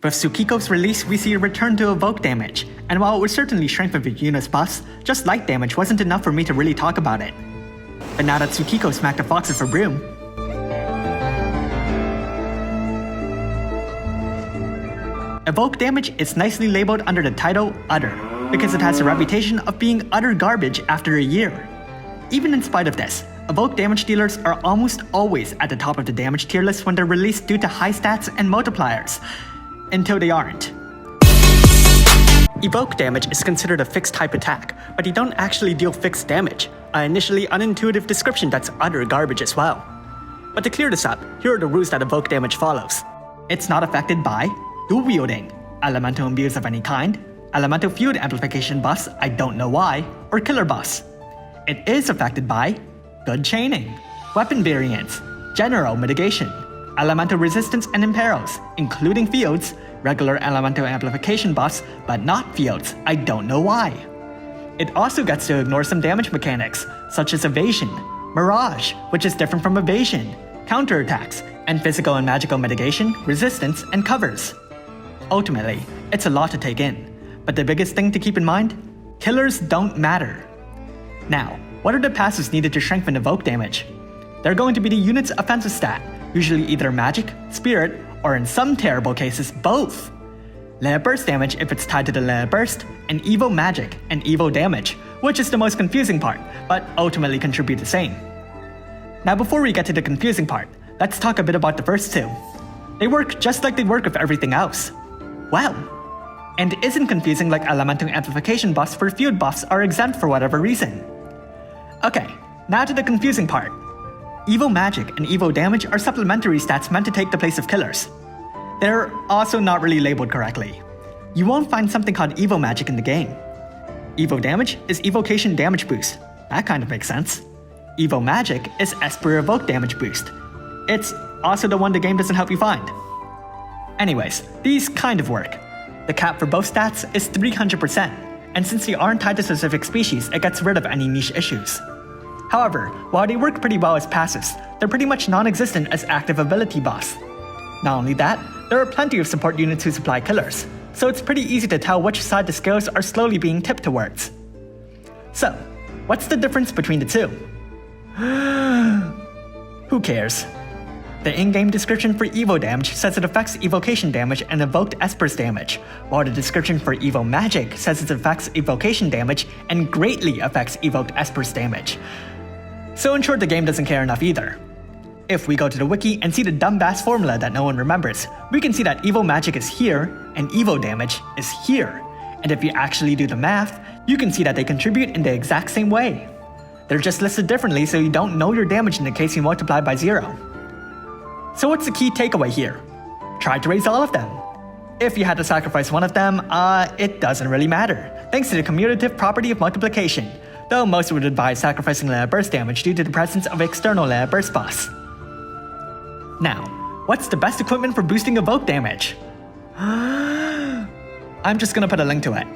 With Tsukiko's release, we see a return to Evoke damage, and while it would certainly strengthen with Yuna's buffs, just light damage wasn't enough for me to really talk about it. But now that Tsukiko smacked the foxes for Broom, Evoke damage is nicely labeled under the title Utter, because it has a reputation of being utter garbage after a year. Even in spite of this, Evoke damage dealers are almost always at the top of the damage tier list when they're released due to high stats and multipliers, until they aren't. Evoke damage is considered a fixed type attack, but you don't actually deal fixed damage, an initially unintuitive description that's utter garbage as well. But to clear this up, here are the rules that Evoke damage follows. It's not affected by dual wielding, elemental imbues of any kind, elemental field amplification buffs, I don't know why, or killer buffs. It is affected by good chaining, weapon variants, general mitigation, elemental resistance and imperils, including fields, regular elemental amplification buffs, but not fields, I don't know why. It also gets to ignore some damage mechanics, such as evasion, mirage, which is different from evasion, counterattacks, and physical and magical mitigation, resistance, and covers. Ultimately, it's a lot to take in, but the biggest thing to keep in mind, killers don't matter. Now, what are the passives needed to strengthen Evoke damage? They're going to be the unit's offensive stat, usually either magic, spirit, or in some terrible cases, both. Layer burst damage if it's tied to the layer burst, and EVO magic and EVO damage, which is the most confusing part, but ultimately contribute the same. Now before we get to the confusing part, let's talk a bit about the first two. They work just like they work with everything else. Well, and isn't confusing like elemental amplification buffs for field buffs are exempt for whatever reason. Okay, now to the confusing part. EVO magic and EVO damage are supplementary stats meant to take the place of killers. They're also not really labeled correctly. You won't find something called EVO magic in the game. EVO damage is evocation damage boost. That kind of makes sense. EVO magic is Esper evoke damage boost. It's also the one the game doesn't help you find. Anyways, these kind of work. The cap for both stats is 300%, and since they aren't tied to specific species, it gets rid of any niche issues. However, while they work pretty well as passives, they're pretty much non-existent as active ability buffs. Not only that, there are plenty of support units who supply killers, so it's pretty easy to tell which side the scales are slowly being tipped towards. So, what's the difference between the two? Who cares? The in-game description for EVO damage says it affects evocation damage and evoked Esper's damage, while the description for EVO magic says it affects evocation damage and greatly affects evoked Esper's damage. So in short, the game doesn't care enough either. If we go to the wiki and see the dumbass formula that no one remembers, we can see that EVO magic is here and EVO damage is here. And if you actually do the math, you can see that they contribute in the exact same way. They're just listed differently so you don't know your damage in the case you multiply by 0. So what's the key takeaway here? Try to raise all of them. If you had to sacrifice one of them, it doesn't really matter, thanks to the commutative property of multiplication, though most would advise sacrificing layer burst damage due to the presence of external layer burst buffs. Now, what's the best equipment for boosting evoke damage? I'm just gonna put a link to it.